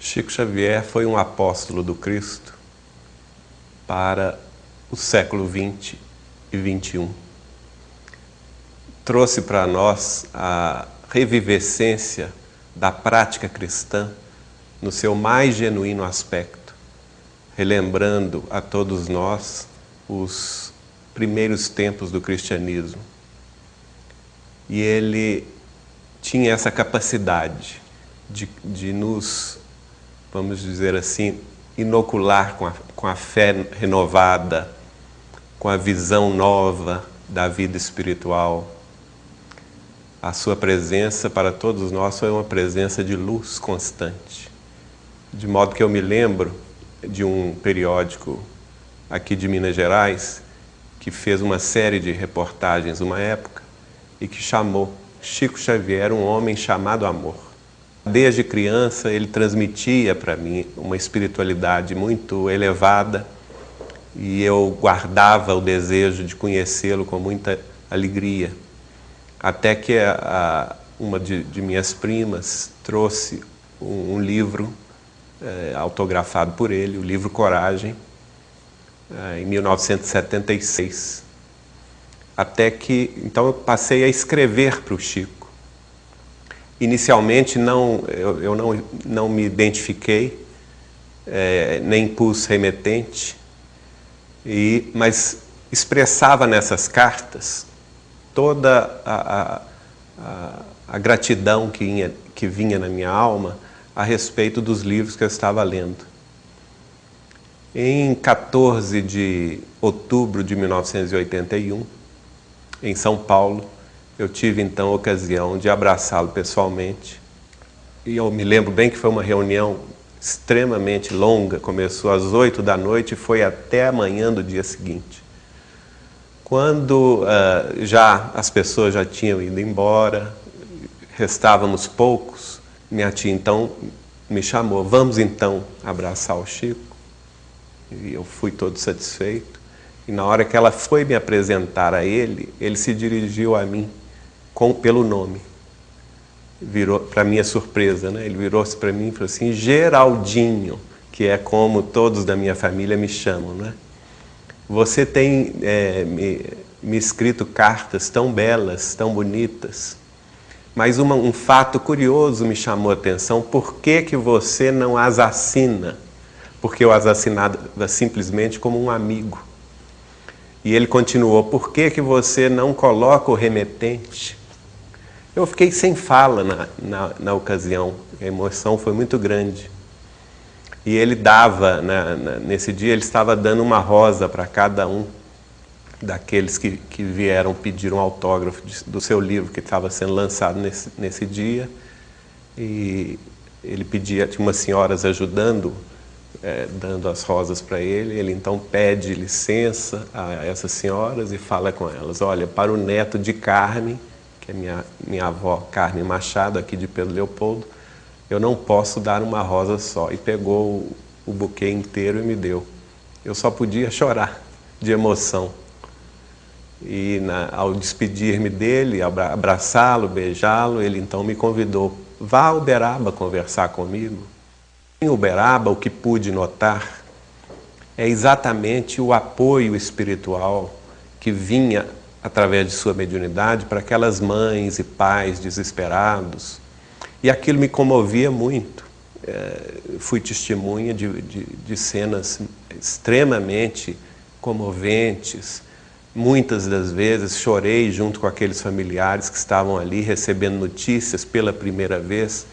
Chico Xavier foi um apóstolo do Cristo para o século XX e XXI. Trouxe para nós a revivescência da prática cristã no seu mais genuíno aspecto, relembrando a todos nós os primeiros tempos do cristianismo. E ele tinha essa capacidade de nos, vamos dizer assim, inocular com a fé renovada, com a visão nova da vida espiritual. A sua presença para todos nós foi uma presença de luz constante. De modo que eu me lembro de um periódico aqui de Minas Gerais que fez uma série de reportagens uma época e que chamou Chico Xavier, um homem chamado amor. Desde criança ele transmitia para mim uma espiritualidade muito elevada e eu guardava o desejo de conhecê-lo com muita alegria. Até que uma de minhas primas trouxe um livro autografado por ele, o livro Coragem, em 1976. Até que, então, eu passei a escrever para o Chico. Inicialmente eu não me identifiquei, nem pus remetente, mas expressava nessas cartas toda a gratidão que vinha na minha alma a respeito dos livros que eu estava lendo. Em 14 de outubro de 1981, em São Paulo, eu tive então a ocasião de abraçá-lo pessoalmente. E eu me lembro bem que foi uma reunião extremamente longa, começou às 8 da noite e foi até a manhã do dia seguinte. Quando as pessoas já tinham ido embora, restávamos poucos, minha tia então me chamou, vamos então abraçar o Chico. E eu fui todo satisfeito. E na hora que ela foi me apresentar a ele, ele se dirigiu a mim pelo nome. Virou, para minha surpresa, né? Ele virou-se para mim e falou assim, Geraldinho, que é como todos da minha família me chamam, né? Você tem me escrito cartas tão belas, tão bonitas, mas um fato curioso me chamou a atenção. Por que você não as assina? Porque eu as assinava simplesmente como um amigo. E ele continuou, por que você não coloca o remetente? Eu fiquei sem fala na ocasião, a emoção foi muito grande. E ele dava, nesse dia, ele estava dando uma rosa para cada um daqueles que vieram pedir um autógrafo do seu livro, que estava sendo lançado nesse dia. E ele pedia, tinha umas senhoras ajudando, dando as rosas para ele. Ele então pede licença a essas senhoras e fala com elas, olha, para o neto de Carmen, que é minha avó Carmen Machado, aqui de Pedro Leopoldo, eu não posso dar uma rosa só. E pegou o buquê inteiro e me deu. Eu só podia chorar de emoção. E ao despedir-me dele, abraçá-lo, beijá-lo, ele então me convidou, vá a Uberaba conversar comigo. Em Uberaba, o que pude notar é exatamente o apoio espiritual que vinha através de sua mediunidade para aquelas mães e pais desesperados. E aquilo me comovia muito. Fui testemunha de cenas extremamente comoventes. Muitas das vezes chorei junto com aqueles familiares que estavam ali recebendo notícias pela primeira vez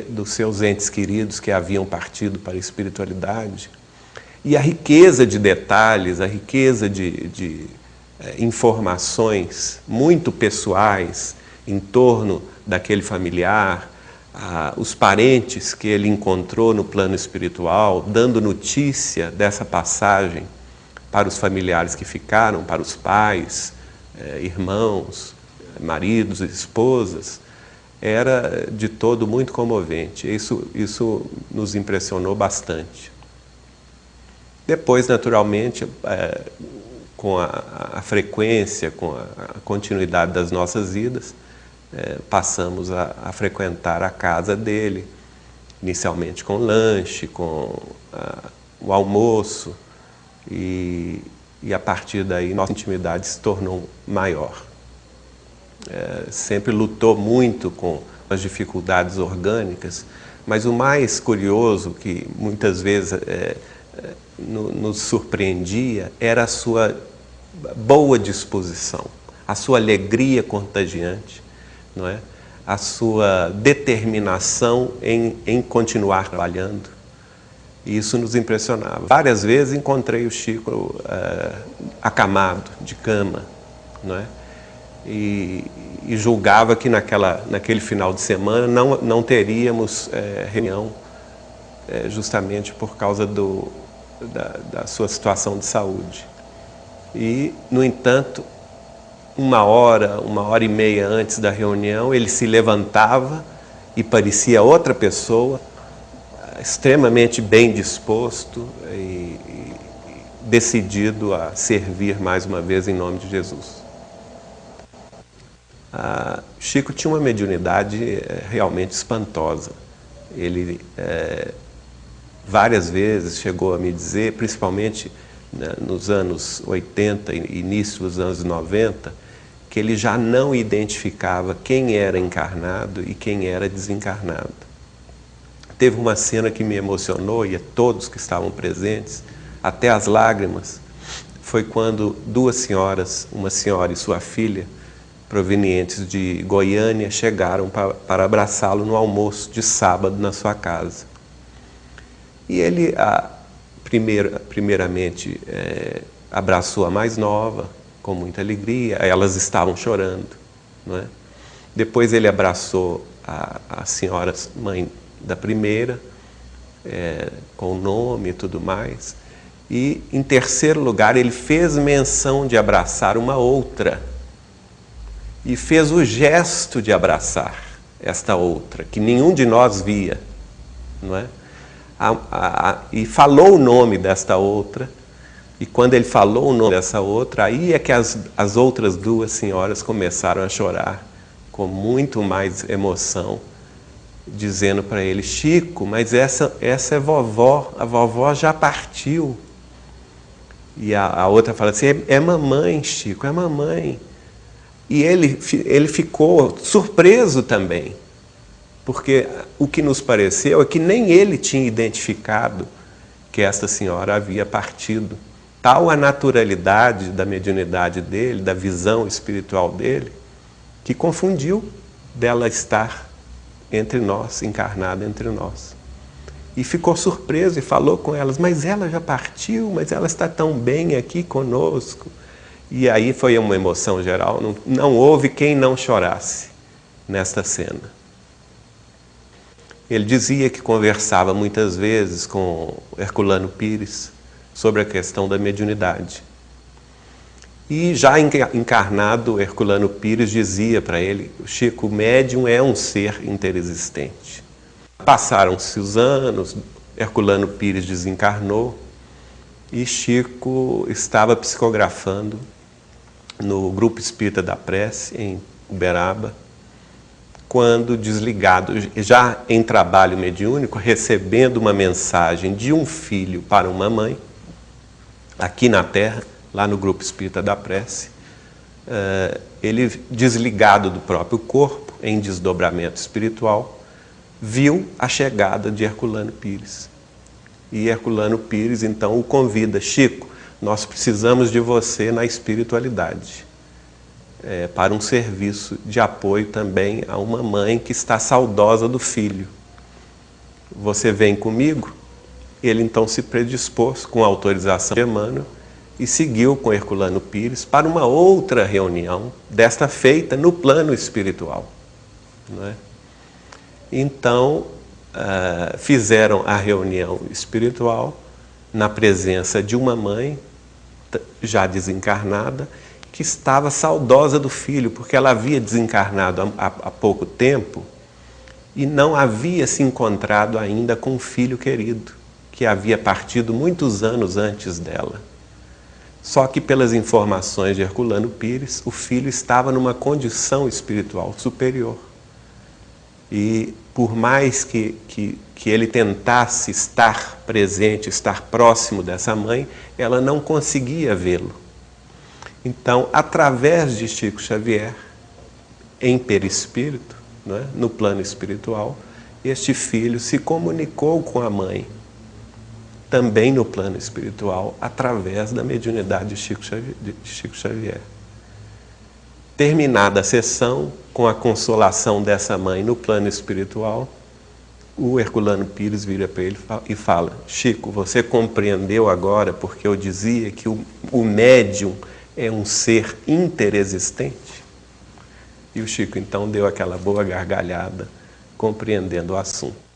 dos seus entes queridos que haviam partido para a espiritualidade. E a riqueza de detalhes, a riqueza de informações muito pessoais em torno daquele familiar, os parentes que ele encontrou no plano espiritual, dando notícia dessa passagem para os familiares que ficaram, para os pais, irmãos, maridos, esposas, era de todo muito comovente. Isso nos impressionou bastante. Depois, naturalmente, com a frequência, com a continuidade das nossas vidas, passamos a frequentar a casa dele. inicialmente com lanche, com o almoço, e a partir daí nossa intimidade se tornou maior. Sempre lutou muito com as dificuldades orgânicas, mas o mais curioso, que muitas vezes nos surpreendia, era a sua boa disposição, a sua alegria contagiante, não é? A sua determinação em continuar trabalhando. E isso nos impressionava. Várias vezes encontrei o Chico acamado, de cama, não é? E julgava que naquele final de semana não teríamos reunião, justamente por causa da sua situação de saúde. E, no entanto, uma hora e meia antes da reunião, ele se levantava e parecia outra pessoa, extremamente bem disposto e decidido a servir mais uma vez em nome de Jesus. Chico tinha uma mediunidade realmente espantosa. Ele várias vezes chegou a me dizer, principalmente nos anos 80 e início dos anos 90, que ele já não identificava quem era encarnado e quem era desencarnado. Teve uma cena que me emocionou, e a todos que estavam presentes, até as lágrimas, foi quando duas senhoras, uma senhora e sua filha, provenientes de Goiânia, chegaram para abraçá-lo no almoço de sábado na sua casa. E ele, primeiramente, abraçou a mais nova, com muita alegria. Elas estavam chorando, não é? Depois ele abraçou a senhora mãe da primeira, com o nome e tudo mais. E, em terceiro lugar, ele fez menção de abraçar uma outra. E fez o gesto de abraçar esta outra, que nenhum de nós via, não é? E falou o nome desta outra. E quando ele falou o nome dessa outra, aí é que as outras duas senhoras começaram a chorar com muito mais emoção, dizendo para ele: Chico, mas essa é vovó, a vovó já partiu. E a outra fala assim: é mamãe, Chico, é mamãe. E ele ficou surpreso também, porque o que nos pareceu é que nem ele tinha identificado que esta senhora havia partido. Tal a naturalidade da mediunidade dele, da visão espiritual dele, que confundiu dela estar entre nós, encarnada entre nós. E ficou surpreso e falou com elas: mas ela já partiu, mas ela está tão bem aqui conosco. E aí foi uma emoção geral, não houve quem não chorasse nesta cena. Ele dizia que conversava muitas vezes com Herculano Pires sobre a questão da mediunidade. E já encarnado, Herculano Pires dizia para ele: Chico, o médium é um ser interexistente. Passaram-se os anos, Herculano Pires desencarnou e Chico estava psicografando no Grupo Espírita da Prece, em Uberaba, quando desligado, já em trabalho mediúnico, recebendo uma mensagem de um filho para uma mãe, aqui na Terra, lá no Grupo Espírita da Prece, ele, desligado do próprio corpo, em desdobramento espiritual, viu a chegada de Herculano Pires. E Herculano Pires, então, o convida: Chico, nós precisamos de você na espiritualidade, para um serviço de apoio também a uma mãe que está saudosa do filho. Você vem comigo? Ele então se predispôs, com a autorização de Emmanuel, e seguiu com Herculano Pires para uma outra reunião, desta feita no plano espiritual, não é? Então, fizeram a reunião espiritual na presença de uma mãe já desencarnada, que estava saudosa do filho, porque ela havia desencarnado há pouco tempo e não havia se encontrado ainda com o filho querido, que havia partido muitos anos antes dela. Só que, pelas informações de Herculano Pires, o filho estava numa condição espiritual superior. E por mais que ele tentasse estar presente, estar próximo dessa mãe, ela não conseguia vê-lo. Então, através de Chico Xavier, em perispírito, né, no plano espiritual, este filho se comunicou com a mãe, também no plano espiritual, através da mediunidade de Chico Xavier. Terminada a sessão, com a consolação dessa mãe no plano espiritual, o Herculano Pires vira para ele e fala: Chico, você compreendeu agora porque eu dizia que o médium é um ser interexistente? E o Chico então deu aquela boa gargalhada, compreendendo o assunto.